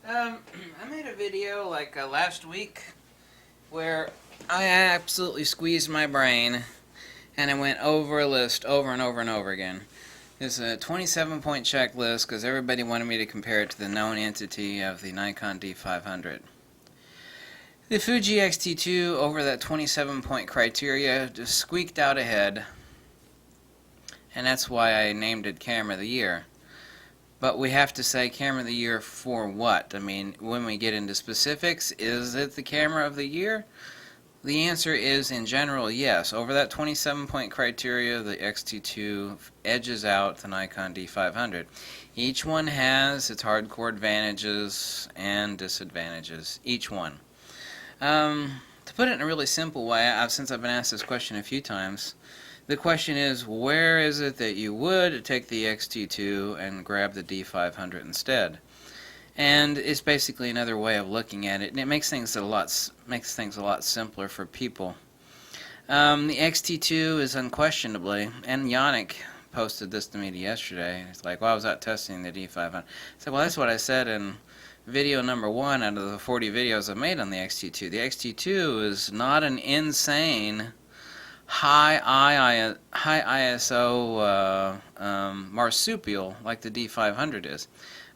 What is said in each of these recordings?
I made a video like last week where I absolutely squeezed my brain and I went over a list over and over and over again. It's a 27-point checklist because everybody wanted me to compare it to the known entity of the Nikon D500. The Fuji X-T2 over that 27-point criteria just squeaked out ahead, and that's why I named it Camera of the Year. But we have to say camera of the year for what? I mean, when we get into specifics, is it the camera of the year? The answer is, in general, yes. Over that 27-point criteria, the XT2 edges out the Nikon D500. Each one has its hardcore advantages and disadvantages. Each one. To put it in a really simple way, since I've been asked this question a few times, the question is, where is it that you would take the XT2 and grab the D500 instead? And it's basically another way of looking at it, and it makes things a lot simpler for people. The XT2 is unquestionably, and Yannick posted this to me yesterday. It's like, well, I was out testing the D500. So, well, that's what I said in video number 1 out of the 40 videos I've made on the XT2. The XT2 is not an insane high ISO marsupial like the D500 is.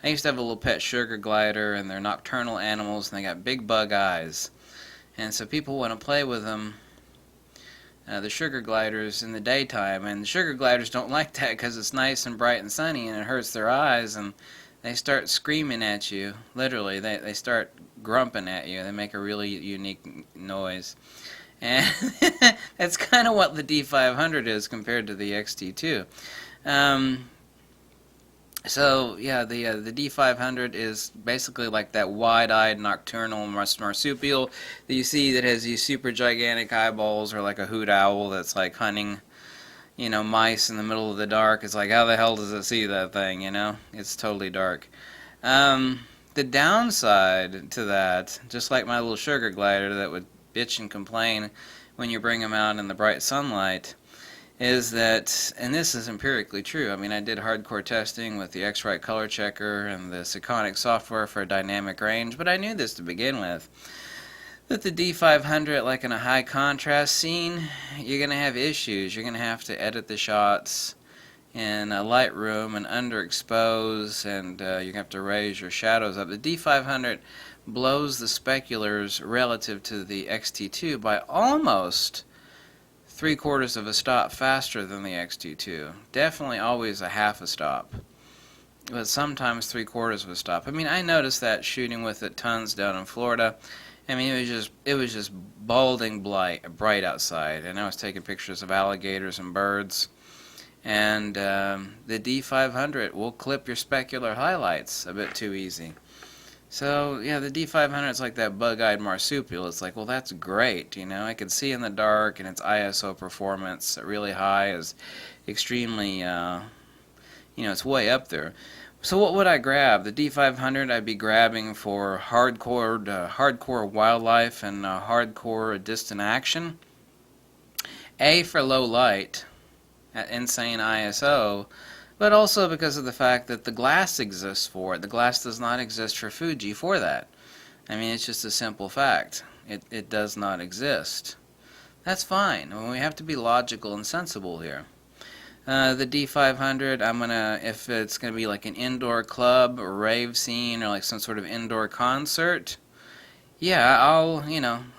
I used to have a little pet sugar glider, and they're nocturnal animals, and they got big bug eyes. And so people want to play with them, the sugar gliders, in the daytime. And the sugar gliders don't like that because it's nice and bright and sunny, and it hurts their eyes, and they start screaming at you. Literally, they start grumping at you. They make a really unique noise. And that's kind of what the D500 is compared to the XT2. So yeah, the D500 is basically like that wide-eyed nocturnal marsupial that you see that has these super gigantic eyeballs, or like a hoot owl that's like hunting, mice in the middle of the dark. It's like, how the hell does it see that thing? It's totally dark. The downside to that, just like my little sugar glider that would bitch and complain when you bring them out in the bright sunlight, is that, and this is empirically true, I mean, I did hardcore testing with the X-Rite color checker and the Sekonic software for dynamic range, but I knew this to begin with, that the D500, like in a high contrast scene, you're going to have issues. You're going to have to edit the shots in a Lightroom and underexpose, and you're going to have to raise your shadows up. The D500 blows the speculars relative to the XT2 by almost 3/4 of a stop faster than the XT2. Definitely always a half a stop, but sometimes 3/4 of a stop. I mean, I noticed that shooting with it tons down in Florida. I mean, it was just balding bright outside, and I was taking pictures of alligators and birds. And the D500 will clip your specular highlights a bit too easy. So, yeah, the D500 is like that bug-eyed marsupial. It's like, well, that's great, I can see in the dark, and its ISO performance really high is extremely, it's way up there. So what would I grab? The D500 I'd be grabbing for hardcore wildlife and hardcore distant action. A, for low light at insane ISO, but also because of the fact that the glass exists for it. The glass does not exist for Fuji for that. I mean, it's just a simple fact. It does not exist. That's fine. I mean, we have to be logical and sensible here. The D500, if it's gonna be like an indoor club or rave scene or like some sort of indoor concert, yeah,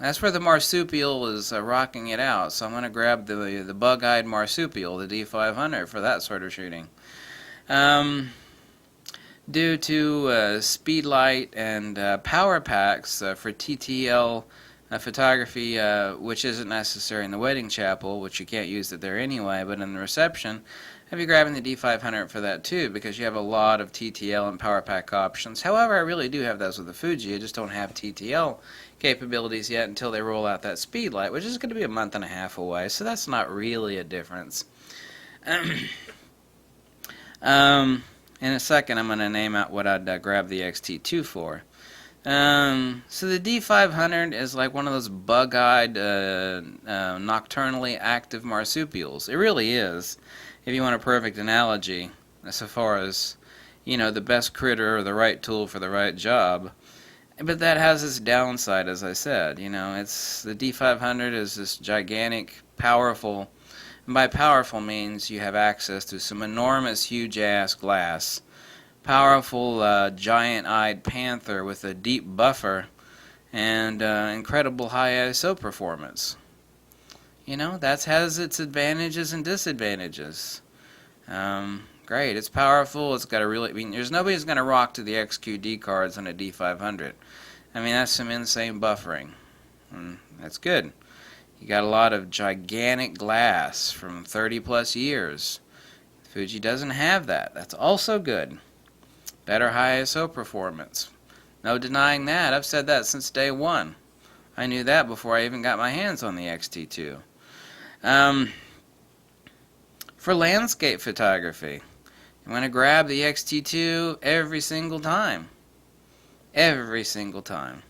that's where the marsupial is rocking it out. So I'm gonna grab the bug-eyed marsupial, the D500, for that sort of shooting. Due to speed light and power packs for TTL photography, which isn't necessary in the wedding chapel, which you can't use it there anyway, but in the reception, I'd be grabbing the D500 for that too, because you have a lot of TTL and power pack options. However, I really do have those with the Fuji. I just don't have TTL capabilities yet until they roll out that speed light, which is going to be a month and a half away, so that's not really a difference. In a second, I'm going to name out what I'd grab the XT2 for. So the D500 is like one of those bug-eyed, nocturnally active marsupials. It really is, if you want a perfect analogy, so far as, the best critter or the right tool for the right job. But that has its downside, as I said. It's the D500 is this gigantic, powerful, and by powerful means you have access to some enormous, huge-ass glass. Powerful, giant-eyed panther with a deep buffer and incredible high ISO performance. That has its advantages and disadvantages. Great, it's powerful. It's got a really. There's nobody's going to rock to the XQD cards on a D500. That's some insane buffering. And that's good. You got a lot of gigantic glass from 30 plus years. Fuji doesn't have that. That's also good. Better high ISO performance. No denying that. I've said that since day one. I knew that before I even got my hands on the XT2. For landscape photography, I'm going to grab the XT2 every single time. Every single time.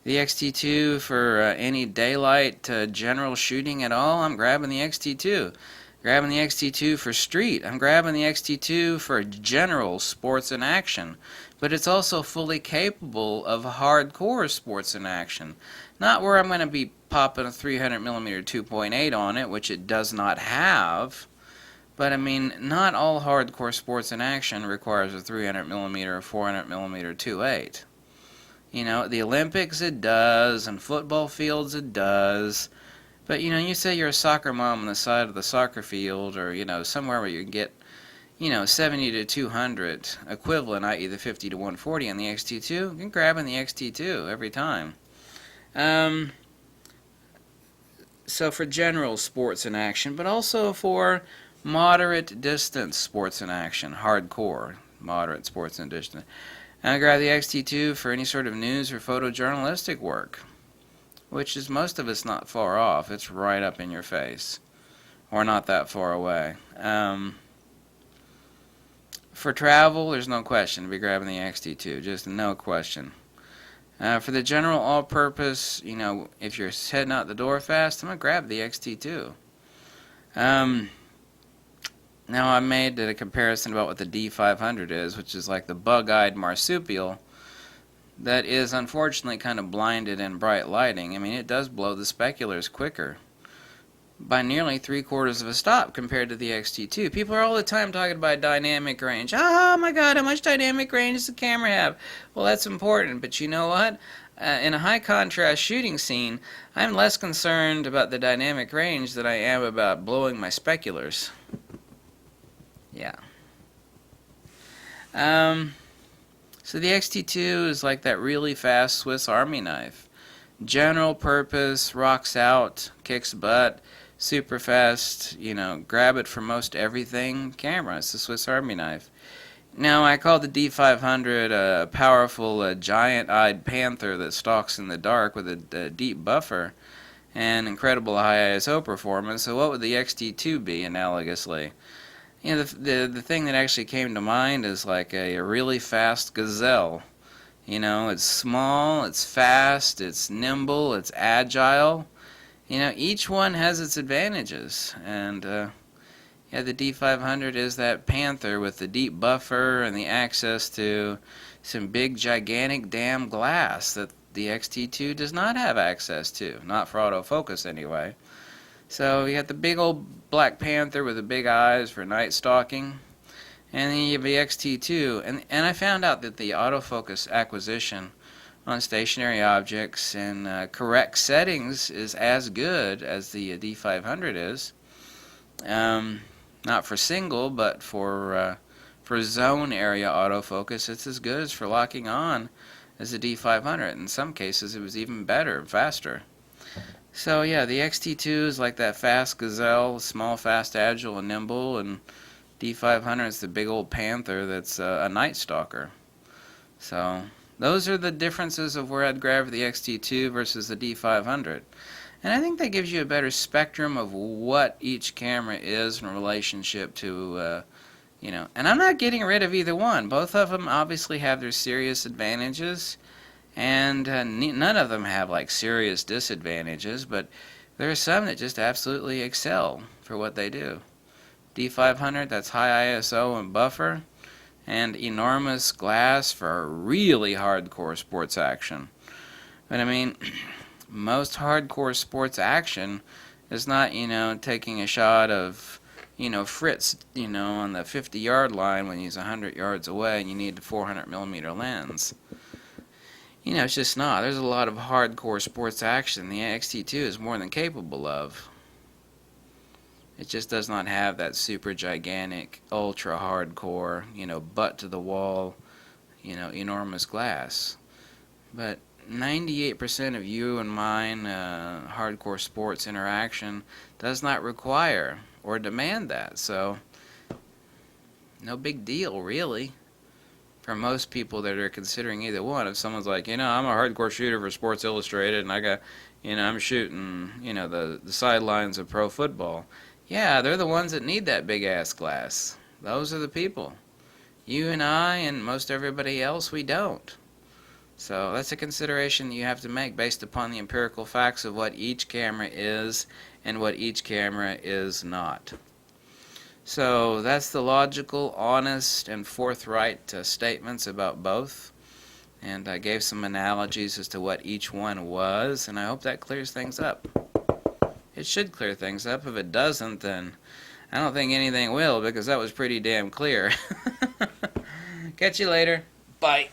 The XT2 for any daylight general shooting at all, I'm grabbing the XT2. Grabbing the XT2 for street. I'm grabbing the XT2 for general sports and action. But it's also fully capable of hardcore sports and action. Not where I'm going to be popping a 300mm 2.8 on it, which it does not have. But not all hardcore sports and action requires a 300mm or 400mm 2.8. The Olympics it does, and football fields it does. But you say you're a soccer mom on the side of the soccer field, or somewhere where you can get 70 to 200 equivalent, i.e. the 50 to 140 on the XT2. You can grab in the XT2 every time. So for general sports and action, but also for moderate distance sports and action, hardcore moderate sports and distance. And I grab the XT2 for any sort of news or photojournalistic work, which is most of it's not far off. It's right up in your face, or not that far away. For travel, there's no question to be grabbing the XT2, just no question. For the general all-purpose, if you're heading out the door fast, I'm going to grab the XT2. Now I made a comparison about what the D500 is, which is like the bug-eyed marsupial that is unfortunately kind of blinded in bright lighting. It does blow the speculars quicker by nearly 3/4 of a stop compared to the XT2. People are all the time talking about dynamic range. Oh my god, how much dynamic range does the camera have? Well, that's important, but you know what? In a high contrast shooting scene, I'm less concerned about the dynamic range than I am about blowing my speculars. Yeah. So the XT2 is like that really fast Swiss Army knife. General purpose, rocks out, kicks butt, super fast, grab it for most everything camera. It's the Swiss Army knife. Now, I call the D500 a powerful, giant-eyed panther that stalks in the dark with a deep buffer and incredible high ISO performance. So what would the XT2 be analogously? The thing that actually came to mind is like a really fast gazelle. It's small, it's fast, it's nimble, it's agile. Each one has its advantages. And the D500 is that panther with the deep buffer and the access to some big, gigantic damn glass that the XT2 does not have access to. Not for autofocus anyway. So you got the big old black panther with the big eyes for night stalking, and then you have the XT2. And I found out that the autofocus acquisition on stationary objects in correct settings is as good as the D500 is. Not for single, but for zone area autofocus, it's as good as for locking on as the D500. In some cases, it was even better and faster. So yeah, the XT2 is like that fast gazelle, small, fast, agile, and nimble, and D500 is the big old panther that's a night stalker. So those are the differences of where I'd grab the XT2 versus the D500. And I think that gives you a better spectrum of what each camera is in relationship to, and I'm not getting rid of either one. Both of them obviously have their serious advantages. And none of them have like serious disadvantages, but there are some that just absolutely excel for what they do. D500, that's high ISO and buffer, and enormous glass for really hardcore sports action. But I mean, most hardcore sports action is not, taking a shot of, Fritz, on the 50-yard line when he's 100 yards away and you need a 400mm lens. It's just not. There's a lot of hardcore sports action the XT2 is more than capable of. It just does not have that super gigantic, ultra hardcore, butt to the wall, enormous glass. But 98% of you and mine hardcore sports interaction does not require or demand that. So, no big deal, really. For most people that are considering either one, if someone's like, I'm a hardcore shooter for Sports Illustrated and I got, I'm shooting, the sidelines of pro football. Yeah, they're the ones that need that big ass glass. Those are the people. You and I and most everybody else, we don't. So that's a consideration you have to make based upon the empirical facts of what each camera is and what each camera is not. So that's the logical, honest, and forthright statements about both. And I gave some analogies as to what each one was, and I hope that clears things up. It should clear things up. If it doesn't, then I don't think anything will, because that was pretty damn clear. Catch you later. Bye.